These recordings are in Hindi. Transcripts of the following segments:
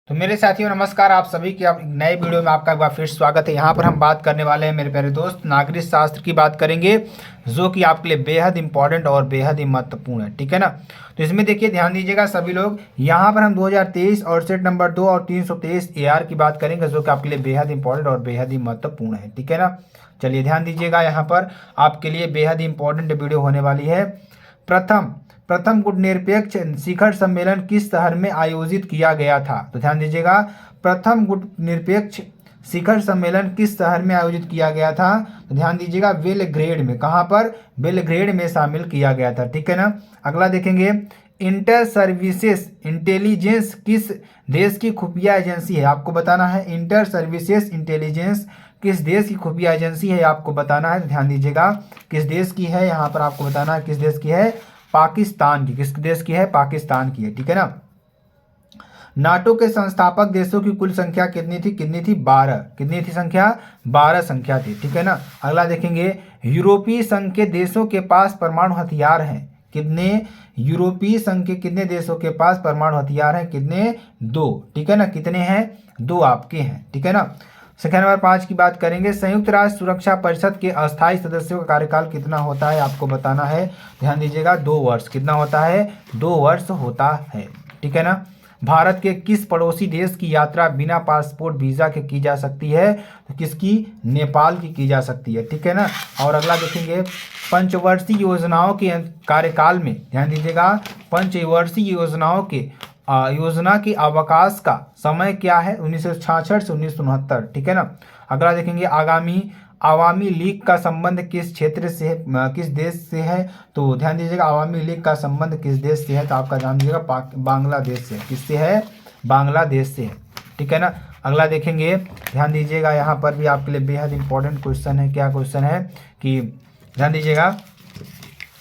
तो मेरे साथियों नमस्कार। आप सभी की आप नए वीडियो में आपका एक बार फिर स्वागत है। यहाँ पर हम बात करने वाले हैं मेरे प्यारे दोस्त, नागरिक शास्त्र की बात करेंगे, जो कि आपके लिए बेहद इंपॉर्टेंट और बेहद ही महत्वपूर्ण है। ठीक है ना। तो इसमें देखिए, ध्यान दीजिएगा सभी लोग। यहाँ पर हम 2023 और सेट नंबर 2 और 323 AR की बात करेंगे, जो कि आपके लिए बेहद इंपॉर्टेंट और बेहद ही महत्वपूर्ण है। ठीक है ना। चलिए ध्यान दीजिएगा, यहाँ पर आपके लिए बेहद ही इंपॉर्टेंट वीडियो होने वाली है। प्रथम प्रथम गुटनिरपेक्ष शिखर सम्मेलन किस शहर में आयोजित किया गया था? तो ध्यान दीजिएगा, प्रथम गुटनिरपेक्ष शिखर सम्मेलन किस शहर में आयोजित किया गया था? तो ध्यान दीजिएगा, बेलग्रेड में। कहाँ पर? बेलग्रेड में शामिल किया गया था। ठीक है ना। अगला देखेंगे, इंटर सर्विसेज इंटेलिजेंस किस देश की खुफिया एजेंसी है? आपको बताना है। इंटर सर्विसेज इंटेलिजेंस किस देश की खुफिया एजेंसी है, आपको बताना है। ध्यान दीजिएगा, किस देश की है, यहाँ पर आपको बताना है किस देश की है। पाकिस्तान की। किस देश की है? पाकिस्तान की है। ठीक है ना। नाटो के संस्थापक देशों की कुल संख्या कितनी थी? कितनी थी? 12। कितनी थी संख्या? 12 संख्या थी। ठीक है ना। अगला देखेंगे, यूरोपीय संघ के देशों के पास परमाणु हथियार हैं कितने? यूरोपीय संघ के कितने देशों के पास परमाणु हथियार हैं? कितने? 2। ठीक है ना। कितने हैं? 2 आपके हैं। ठीक है ना। संख्या नंबर 5 की बात करेंगे, संयुक्त राष्ट्र सुरक्षा परिषद के अस्थायी सदस्यों का कार्यकाल कितना होता है? आपको बताना है। ध्यान दीजिएगा, 2 वर्ष। कितना होता है? 2 वर्ष होता है। ठीक है ना। भारत के किस पड़ोसी देश की यात्रा बिना पासपोर्ट वीजा के की जा सकती है? तो किसकी? नेपाल की जा सकती है। ठीक है ना। और अगला देखेंगे, पंचवर्षीय योजनाओं के कार्यकाल में, ध्यान दीजिएगा, पंचवर्षीय योजनाओं के योजना के अवकाश का समय क्या है? 1966 से 1969। ठीक है ना। अगला देखेंगे, आवामी लीग का संबंध किस क्षेत्र से है, किस देश से है? तो ध्यान दीजिएगा, आवामी लीग का संबंध किस देश से है? तो आपका ध्यान दीजिएगा, बांग्लादेश से। किससे है? बांग्लादेश से है। ठीक है ना। अगला देखेंगे, ध्यान दीजिएगा, यहाँ पर भी आपके लिए बेहद इंपॉर्टेंट क्वेश्चन है। क्या क्वेश्चन है कि, ध्यान दीजिएगा,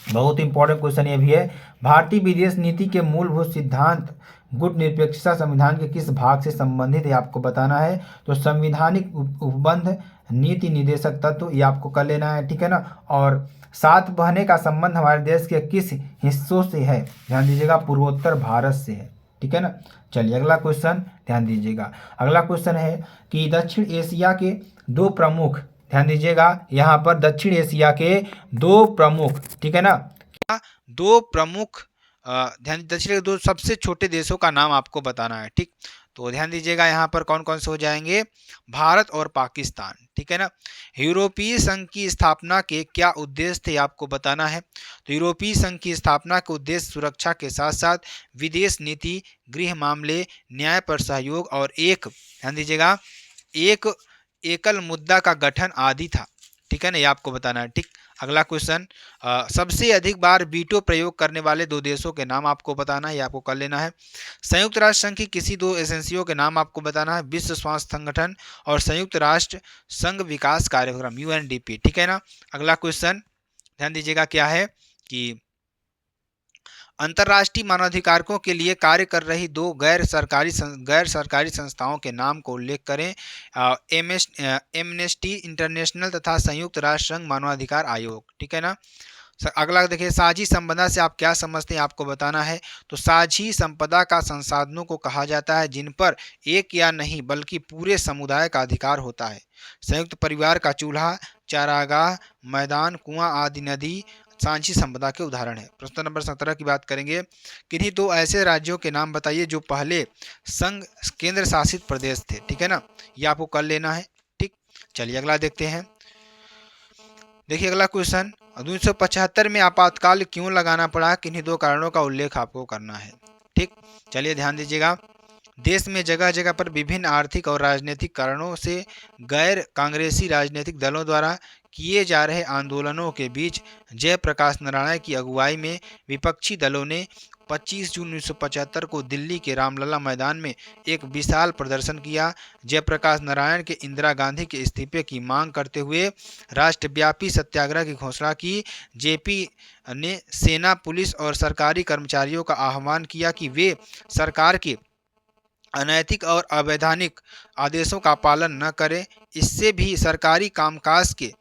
बहुत इंपॉर्टेंट क्वेश्चन ये भी है। भारतीय विदेश नीति के मूलभूत सिद्धांत गुटनिरपेक्षता संविधान के किस भाग से संबंधित है? आपको बताना है। तो संविधानिक उपबंध, नीति निर्देशक तत्व, ये आपको कर लेना है। ठीक है ना। और सात बहने का संबंध हमारे देश के किस हिस्सों से है? ध्यान दीजिएगा, पूर्वोत्तर भारत से है। ठीक है ना। चलिए अगला क्वेश्चन ध्यान दीजिएगा। अगला क्वेश्चन है कि दक्षिण एशिया के 2 प्रमुख, ध्यान दीजिएगा, यहाँ पर दक्षिण एशिया के 2 प्रमुख, ठीक है ना, 2 प्रमुख ध्यान, दक्षिण के 2 सबसे छोटे देशों का नाम आपको बताना है। ठीक, तो ध्यान दीजिएगा, यहाँ पर कौन कौन से हो जाएंगे? भारत और पाकिस्तान। ठीक है ना। यूरोपीय संघ की स्थापना के क्या उद्देश्य थे? आपको बताना है। तो यूरोपीय संघ की स्थापना का उद्देश्य सुरक्षा के साथ साथ विदेश नीति, गृह मामले, न्याय पर सहयोग और एक, ध्यान दीजिएगा, एक एकल मुद्दा का गठन आदि था। ठीक है ना, ये आपको बताना है। ठीक, अगला क्वेश्चन, सबसे अधिक बार वीटो प्रयोग करने वाले 2 देशों के नाम आपको बताना है, ये आपको कर लेना है। संयुक्त राष्ट्र संघ की किसी 2 एजेंसियों के नाम आपको बताना है, विश्व स्वास्थ्य संगठन और संयुक्त राष्ट्र संघ विकास कार्यक्रम UNDP। ठीक है ना। अगला क्वेश्चन ध्यान दीजिएगा, क्या है कि अंतर्राष्ट्रीय मानवाधिकारों के लिए कार्य कर रही 2 गैर सरकारी संस्थाओं के नाम को उल्लेख करें। एमनेस्टी इंटरनेशनल तथा संयुक्त राष्ट्र संघ मानवाधिकार आयोग। ठीक है ना। अगला देखिए, साझी संपदा से आप क्या समझते हैं? आपको बताना है। तो साझी संपदा का संसाधनों को कहा जाता है जिन पर एक या नहीं बल्कि पूरे समुदाय का अधिकार होता है। संयुक्त परिवार का चूल्हा, चारागाह, मैदान, कुआं आदि नदी साझी संपदा के उदाहरण है। प्रश्न नंबर 17 की बात करेंगे, किन्हीं 2 ऐसे राज्यों के नाम बताइए जो पहले संघ केंद्र शासित प्रदेश थे। ठीक है ना, ये आपको कर लेना है। ठीक, चलिए अगला देखते हैं। देखिए अगला क्वेश्चन, 1975 में आपातकाल क्यों लगाना पड़ा? किन्हीं 2 कारणों का उल्लेख आपको करना है। ठीक, चलिए ध्यान दीजिएगा, देश में जगह जगह पर विभिन्न आर्थिक और राजनीतिक कारणों से गैर कांग्रेसी राजनीतिक दलों द्वारा किए जा रहे आंदोलनों के बीच जयप्रकाश नारायण की अगुवाई में विपक्षी दलों ने 25 जून 1975 को दिल्ली के रामलला मैदान में एक विशाल प्रदर्शन किया। जयप्रकाश नारायण के इंदिरा गांधी के इस्तीफे की मांग करते हुए राष्ट्रव्यापी सत्याग्रह की घोषणा की। जेपी ने सेना, पुलिस और सरकारी कर्मचारियों का आह्वान किया कि वे सरकार के अनैतिक और अवैधानिक आदेशों का पालन न करें। इससे भी सरकारी कामकाज के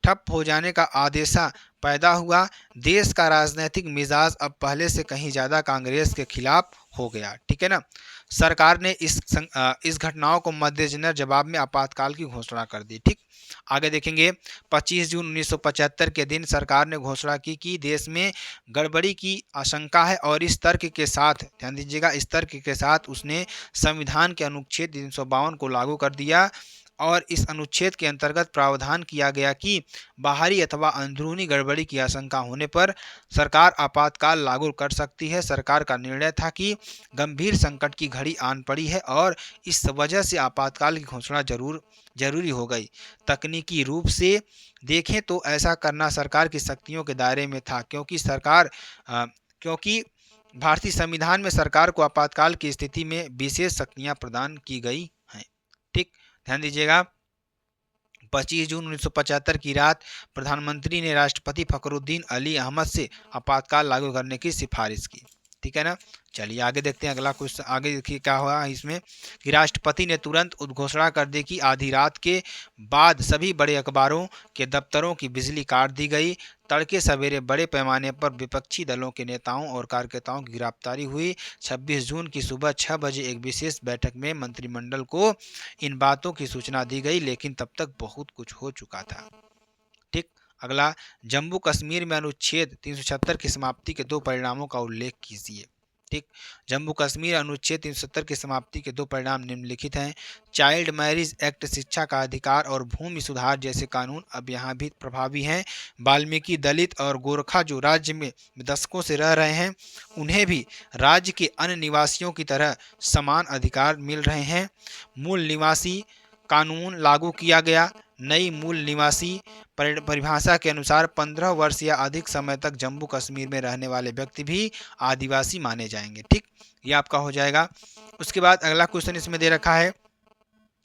ठप हो जाने का आदेशा पैदा हुआ। देश का राजनीतिक मिजाज अब पहले से कहीं ज़्यादा कांग्रेस के खिलाफ हो गया। ठीक है ना। सरकार ने इस घटनाओं को मद्देनजर जवाब में आपातकाल की घोषणा कर दी। ठीक, आगे देखेंगे 25 जून 1975 के दिन सरकार ने घोषणा की कि देश में गड़बड़ी की आशंका है और इस तर्क के साथ, ध्यान दीजिएगा, इस तर्क के साथ उसने संविधान के अनुच्छेद 352 को लागू कर दिया और इस अनुच्छेद के अंतर्गत प्रावधान किया गया कि बाहरी अथवा अंदरूनी गड़बड़ी की आशंका होने पर सरकार आपातकाल लागू कर सकती है। सरकार का निर्णय था कि गंभीर संकट की घड़ी आन पड़ी है और इस वजह से आपातकाल की घोषणा जरूरी हो गई। तकनीकी रूप से देखें तो ऐसा करना सरकार की शक्तियों के दायरे में था, क्योंकि भारतीय संविधान में सरकार को आपातकाल की स्थिति में विशेष शक्तियां प्रदान की गई हैं। ठीक, ध्यान दीजिएगा, 25 जून 1975 की रात प्रधानमंत्री ने राष्ट्रपति फखरुद्दीन अली अहमद से आपातकाल लागू करने की सिफारिश की। ठीक है ना। चलिए आगे देखते हैं अगला क्वेश्चन। आगे देखिए क्या हुआ इसमें कि राष्ट्रपति ने तुरंत उद्घोषणा कर दी कि आधी रात के बाद सभी बड़े अखबारों के दफ्तरों की बिजली काट दी गई। तड़के सवेरे बड़े पैमाने पर विपक्षी दलों के नेताओं और कार्यकर्ताओं की गिरफ्तारी हुई। 26 जून की सुबह 6 बजे एक विशेष बैठक में मंत्रिमंडल को इन बातों की सूचना दी गई, लेकिन तब तक बहुत कुछ हो चुका था। ठीक, अगला, जम्मू कश्मीर में अनुच्छेद 370 की समाप्ति के 2 परिणामों का उल्लेख कीजिए। ठीक, जम्मू कश्मीर अनुच्छेद 370 की समाप्ति के 2 परिणाम निम्नलिखित हैं। चाइल्ड मैरिज एक्ट, शिक्षा का अधिकार और भूमि सुधार जैसे कानून अब यहाँ भी प्रभावी हैं। वाल्मीकि दलित और गोरखा जो राज्य में दशकों से रह रहे हैं, उन्हें भी राज्य के अन्य निवासियों की तरह समान अधिकार मिल रहे हैं। मूल निवासी कानून लागू किया गया। नई मूल निवासी परिभाषा के अनुसार 15 वर्ष या अधिक समय तक जम्मू कश्मीर में रहने वाले व्यक्ति भी आदिवासी माने जाएंगे। ठीक, ये आपका हो जाएगा। उसके बाद अगला क्वेश्चन इसमें दे रखा है,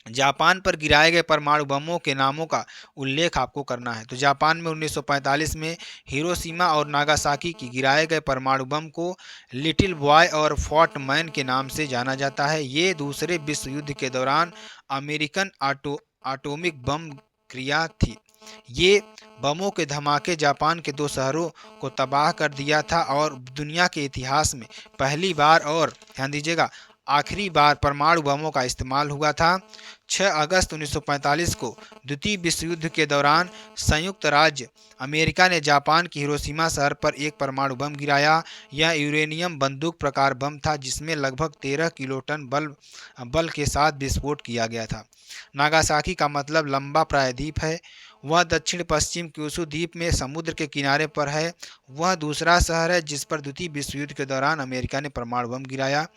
जापान पर गिराए गए परमाणु बमों के नामों का उल्लेख आपको करना है। तो जापान में 1945 में हिरोशिमा और नागासाकी की गिराए गए परमाणु बम को लिटिल बॉय और फॉट मैन के नाम से जाना जाता है। ये दूसरे विश्व युद्ध के दौरान अमेरिकन एटॉमिक बम क्रिया थी। ये बमों के धमाके जापान के 2 शहरों को तबाह कर दिया था और दुनिया के इतिहास में पहली बार और ध्यान दीजिएगा आखिरी बार परमाणु बमों का इस्तेमाल हुआ था। 6 अगस्त 1945 को द्वितीय विश्व युद्ध के दौरान संयुक्त राज्य अमेरिका ने जापान की हिरोशिमा शहर पर एक परमाणु बम गिराया। यह यूरेनियम बंदूक प्रकार बम था जिसमें लगभग 13 किलोटन बल के साथ विस्फोट किया गया था। नागासाकी का मतलब लंबा प्रायद्वीप है। वह दक्षिण पश्चिम क्यूशू द्वीप में समुद्र के किनारे पर है। वह दूसरा शहर है जिस पर द्वितीय विश्व युद्ध के दौरान अमेरिका ने परमाणु बम गिराया।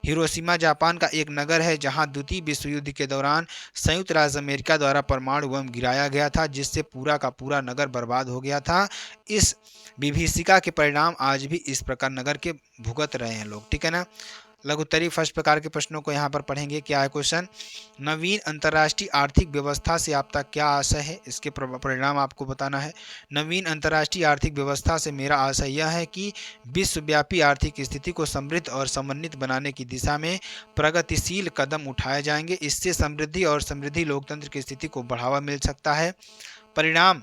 हिरोशिमा जापान का एक नगर है जहां द्वितीय विश्व युद्ध के दौरान संयुक्त राज्य अमेरिका द्वारा परमाणु बम गिराया गया था, जिससे पूरा का पूरा नगर बर्बाद हो गया था। इस विभीषिका के परिणाम आज भी इस प्रकार नगर के भुगत रहे हैं लोग। ठीक है ना। लघुत्तरी फर्स्ट प्रकार के प्रश्नों को यहाँ पर पढ़ेंगे। क्या है क्वेश्चन, नवीन अंतर्राष्ट्रीय आर्थिक व्यवस्था से आपका क्या आशय है, इसके परिणाम आपको बताना है। नवीन अंतर्राष्ट्रीय आर्थिक व्यवस्था से मेरा आशय यह है कि विश्वव्यापी आर्थिक स्थिति को समृद्ध और समन्वित बनाने की दिशा में प्रगतिशील कदम उठाए जाएंगे। इससे समृद्धि और समृद्धि लोकतंत्र की स्थिति को बढ़ावा मिल सकता है। परिणाम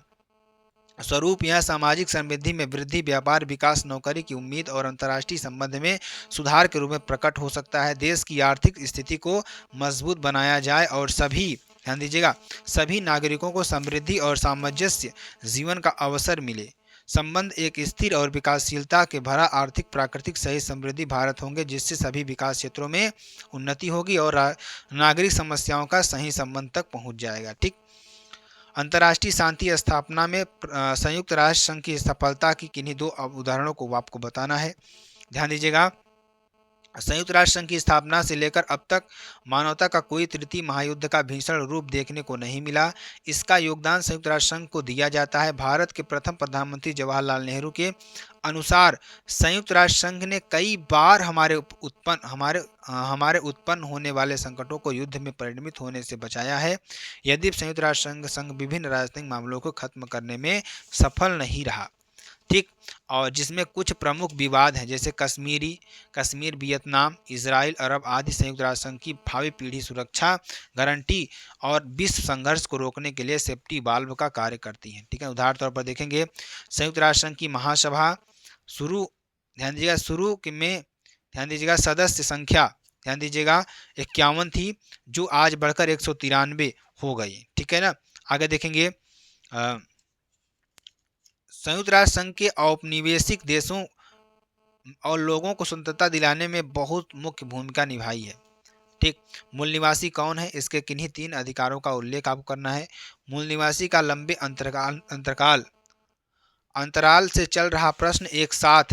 स्वरूप यह सामाजिक समृद्धि में वृद्धि, व्यापार विकास, नौकरी की उम्मीद और अंतर्राष्ट्रीय संबंध में सुधार के रूप में प्रकट हो सकता है। देश की आर्थिक स्थिति को मजबूत बनाया जाए और ध्यान दीजिएगा, सभी नागरिकों को समृद्धि और सामंजस्य जीवन का अवसर मिले। संबंध एक स्थिर और विकासशीलता के भरा आर्थिक, प्राकृतिक सही समृद्धि भारत होंगे, जिससे सभी विकास क्षेत्रों में उन्नति होगी और नागरिक समस्याओं का सही संबंध तक पहुँच जाएगा। ठीक, अंतर्राष्ट्रीय शांति स्थापना में संयुक्त राष्ट्र संघ की सफलता की किन्हीं 2 उदाहरणों को आपको बताना है। ध्यान दीजिएगा, संयुक्त राष्ट्र संघ की स्थापना से लेकर अब तक मानवता का कोई तृतीय महायुद्ध का भीषण रूप देखने को नहीं मिला। इसका योगदान संयुक्त राष्ट्र संघ को दिया जाता है। भारत के प्रथम प्रधानमंत्री जवाहरलाल नेहरू के अनुसार संयुक्त राष्ट्र संघ ने कई बार हमारे उत्पन्न होने वाले संकटों को युद्ध में परिणमित होने से बचाया है। यदि संयुक्त राष्ट्र संघ विभिन्न राजनीतिक मामलों को खत्म करने में सफल नहीं रहा। ठीक, और जिसमें कुछ प्रमुख विवाद हैं जैसे कश्मीर, वियतनाम, इजराइल, अरब आदि संयुक्त राष्ट्र संघ की भावी पीढ़ी सुरक्षा गारंटी और विश्व संघर्ष को रोकने के लिए सेफ्टी वाल्व का कार्य करती हैं। ठीक है, उदाहरण तौर पर देखेंगे संयुक्त राष्ट्र संघ की महासभा ध्यान दीजिएगा सदस्य संख्या ध्यान दीजिएगा 51 थी, जो आज बढ़कर 193 हो गई। ठीक है ना। आगे देखेंगे संयुक्त राष्ट्र संघ के औपनिवेशिक देशों और लोगों को स्वतंत्रता दिलाने में बहुत मुख्य भूमिका निभाई है। ठीक। मूल निवासी कौन है, इसके किन्हीं 3 अधिकारों का उल्लेख आपको करना है। मूल निवासी का लंबे अंतराल से चल रहा प्रश्न एक साथ,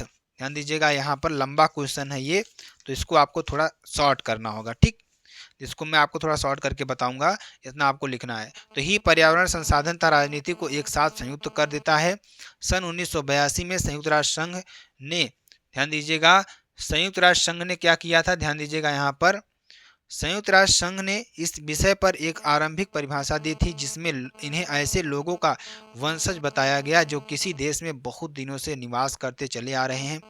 ध्यान दीजिएगा यहाँ पर लंबा क्वेश्चन है ये, तो इसको आपको थोड़ा शॉर्ट करना होगा। ठीक। इसको मैं आपको थोड़ा शॉर्ट करके बताऊंगा, इतना आपको लिखना है। तो ही पर्यावरण संसाधन तथा राजनीति को एक साथ संयुक्त कर देता है। सन 1982 में संयुक्त राष्ट्र संघ ने, ध्यान दीजिएगा, संयुक्त राष्ट्र संघ ने क्या किया था, ध्यान दीजिएगा यहाँ पर संयुक्त राष्ट्र संघ ने इस विषय पर एक आरंभिक परिभाषा दी थी, जिसमें इन्हें ऐसे लोगों का वंशज बताया गया जो किसी देश में बहुत दिनों से निवास करते चले आ रहे हैं,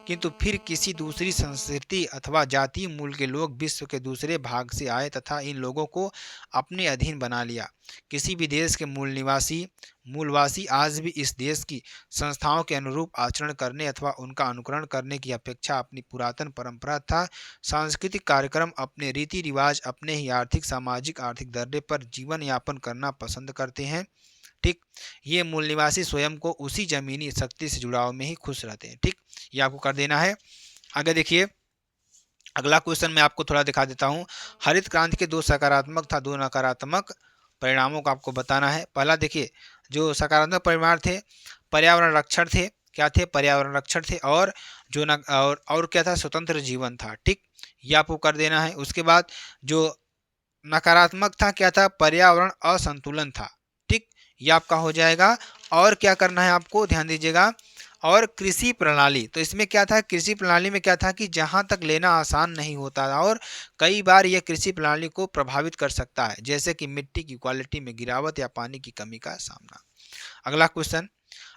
किंतु फिर किसी दूसरी संस्कृति अथवा जातीय मूल के लोग विश्व के दूसरे भाग से आए तथा इन लोगों को अपने अधीन बना लिया। किसी भी देश के मूलवासी आज भी इस देश की संस्थाओं के अनुरूप आचरण करने अथवा उनका अनुकरण करने की अपेक्षा अपनी पुरातन परंपरा तथा सांस्कृतिक कार्यक्रम, अपने रीति रिवाज, अपने ही आर्थिक दर्रे पर जीवन यापन करना पसंद करते हैं। ठीक। ये मूल निवासी स्वयं को उसी जमीनी शक्ति से जुड़ाव में ही खुश रहते हैं। ठीक। ये आपको कर देना है। आगे देखिए अगला क्वेश्चन मैं आपको थोड़ा दिखा देता हूँ। हरित क्रांति के 2 सकारात्मक था 2 नकारात्मक परिणामों को आपको बताना है। पहला देखिए, जो सकारात्मक परिणाम थे पर्यावरण रक्षण थे, क्या थे, पर्यावरण रक्षण थे, और जो न और क्या था, स्वतंत्र जीवन था। ठीक। ये आपको कर देना है। उसके बाद जो नकारात्मक था क्या था, पर्यावरण असंतुलन था। ठीक। ये आपका हो जाएगा। और क्या करना है आपको, ध्यान दीजिएगा, और कृषि प्रणाली, तो इसमें क्या था, कृषि प्रणाली में क्या था कि जहां तक लेना आसान नहीं होता था और कई बार यह कृषि प्रणाली को प्रभावित कर सकता है, जैसे कि मिट्टी की क्वालिटी में गिरावट या पानी की कमी का सामना। अगला क्वेश्चन,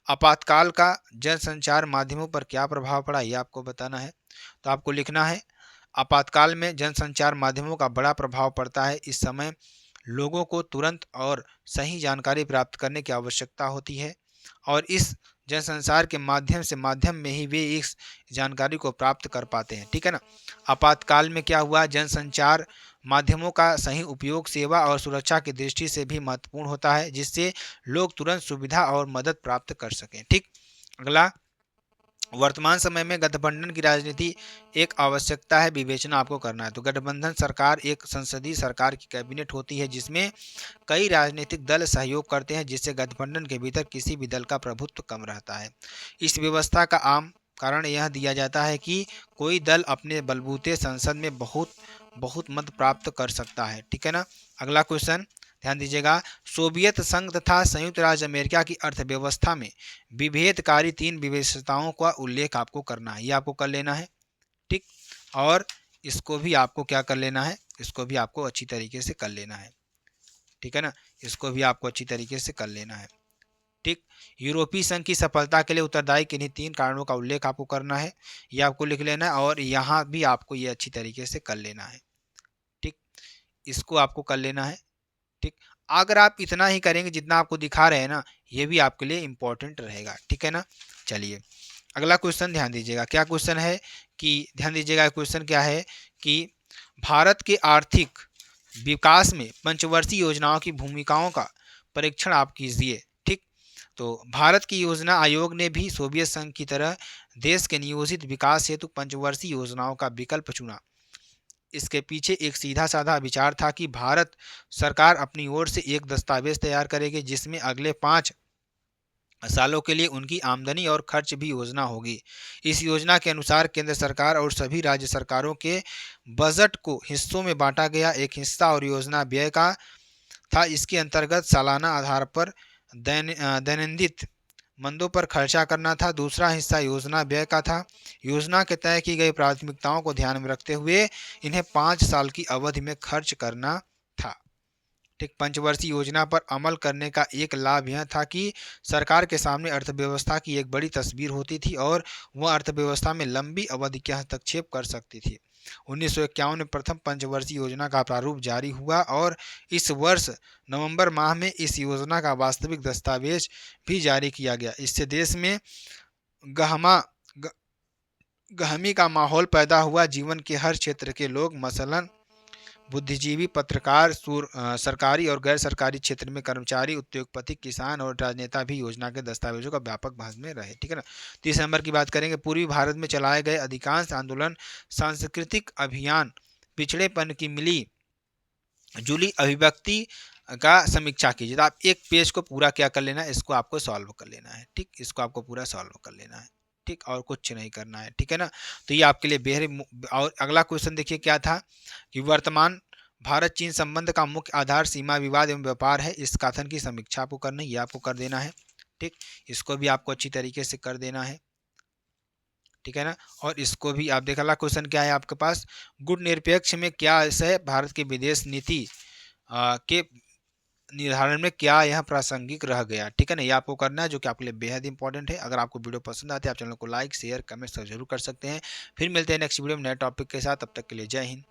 आपातकाल का जनसंचार माध्यमों पर क्या प्रभाव पड़ा, यह आपको बताना है। तो आपको लिखना है, आपातकाल में जनसंचार माध्यमों का बड़ा प्रभाव पड़ता है। इस समय लोगों को तुरंत और सही जानकारी प्राप्त करने की आवश्यकता होती है और इस जनसंचार के माध्यम में ही वे इस जानकारी को प्राप्त कर पाते हैं। ठीक है ना। आपातकाल में क्या हुआ, जनसंचार माध्यमों का सही उपयोग सेवा और सुरक्षा की दृष्टि से भी महत्वपूर्ण होता है, जिससे लोग तुरंत सुविधा और मदद प्राप्त कर सकें। ठीक। अगला, वर्तमान समय में गठबंधन की राजनीति एक आवश्यकता है, विवेचना आपको करना है। तो गठबंधन सरकार एक संसदीय सरकार की कैबिनेट होती है जिसमें कई राजनीतिक दल सहयोग करते हैं, जिससे गठबंधन के भीतर किसी भी दल का प्रभुत्व कम रहता है। इस व्यवस्था का आम कारण यह दिया जाता है कि कोई दल अपने बलबूते संसद में बहुत मत प्राप्त कर सकता है। ठीक है ना। अगला क्वेश्चन ध्यान दीजिएगा, सोवियत संघ तथा संयुक्त राज्य अमेरिका की अर्थव्यवस्था में विभेदकारी 3 विशेषताओं का उल्लेख आपको करना है, ये आपको कर लेना है। ठीक। और इसको भी आपको क्या कर लेना है, इसको भी आपको अच्छी तरीके से कर लेना है। ठीक है ना, इसको भी आपको अच्छी तरीके से कर लेना है। ठीक। यूरोपीय संघ की सफलता के लिए उत्तरदायी किन्हीं 3 कारणों का उल्लेख आपको करना है, ये आपको लिख लेना है और यहाँ भी आपको ये अच्छी तरीके से कर लेना है। ठीक। इसको आपको कर लेना है। ठीक। अगर आप इतना ही करेंगे जितना आपको दिखा रहे हैं ना, ये भी आपके लिए इंपॉर्टेंट रहेगा। ठीक है ना। चलिए अगला क्वेश्चन ध्यान दीजिएगा, क्या क्वेश्चन है कि, ध्यान दीजिएगा क्वेश्चन क्या है कि भारत के आर्थिक विकास में पंचवर्षीय योजनाओं की भूमिकाओं का परीक्षण आप कीजिए। ठीक। तो भारत की योजना आयोग ने भी सोवियत संघ की तरह देश के नियोजित विकास हेतु पंचवर्षीय योजनाओं का विकल्प चुना। इसके पीछे एक सीधा साधा विचार था कि भारत सरकार अपनी ओर से एक दस्तावेज तैयार करेगी जिसमें अगले 5 सालों के लिए उनकी आमदनी और खर्च भी योजना होगी। इस योजना के अनुसार केंद्र सरकार और सभी राज्य सरकारों के बजट को हिस्सों में बांटा गया। एक हिस्सा और योजना व्यय का था, इसके अंतर्गत सालाना आधार पर दैनंदिन मंदों पर खर्चा करना था। दूसरा हिस्सा योजना व्यय का था। योजना के तय की गई प्राथमिकताओं को ध्यान में रखते हुए इन्हें 5 साल की अवधि में खर्च करना था। ठीक। पंचवर्षीय योजना पर अमल करने का एक लाभ यह था कि सरकार के सामने अर्थव्यवस्था की एक बड़ी तस्वीर होती थी और वह अर्थव्यवस्था में लंबी अवधि के हस्तक्षेप कर सकती थी। 1951 में प्रथम पंचवर्षीय योजना का प्रारूप जारी हुआ और इस वर्ष नवंबर माह में इस योजना का वास्तविक दस्तावेज भी जारी किया गया। इससे देश में गहमा गहमी का माहौल पैदा हुआ। जीवन के हर क्षेत्र के लोग, मसलन बुद्धिजीवी, पत्रकार, सरकारी और गैर सरकारी क्षेत्र में कर्मचारी, उद्योगपति, किसान और राजनेता भी योजना के दस्तावेजों का व्यापक भाग में रहे। ठीक है ना। 30 नंबर की बात करेंगे। पूर्वी भारत में चलाए गए अधिकांश आंदोलन, सांस्कृतिक अभियान, पिछड़ेपन की मिली जुली अभिव्यक्ति का समीक्षा कीजिए। तो आप एक पेज को पूरा क्या कर लेना है, इसको आपको सॉल्व कर लेना है। ठीक, इसको आपको पूरा सॉल्व कर लेना है। ठीक, और कुछ नहीं करना है। ठीक है ना। तो ये आपके लिए बेहद। और अगला क्वेश्चन देखिए क्या था कि वर्तमान भारत चीन संबंध का मुख्य आधार सीमा विवाद एवं व्यापार है। इस कथन की समीक्षा आपको करनी है, ये आपको कर देना है। ठीक, इसको भी आपको अच्छी तरीके से कर देना है। ठीक है ना। और इसको भी आप देख, अगला क्वेश्चन क्या है आपके पास, गुट निरपेक्ष में क्या है भारत की विदेश नीति के निर्धारण में क्या यह प्रासंगिक रह गया। ठीक है ना। ये आपको करना है, जो कि आपके लिए बेहद इंपॉर्टेंट है। अगर आपको वीडियो पसंद आती है, आप चैनल को लाइक, शेयर, कमेंट जरूर कर सकते हैं। फिर मिलते हैं नेक्स्ट वीडियो में नए टॉपिक के साथ। तब तक के लिए जय हिंद।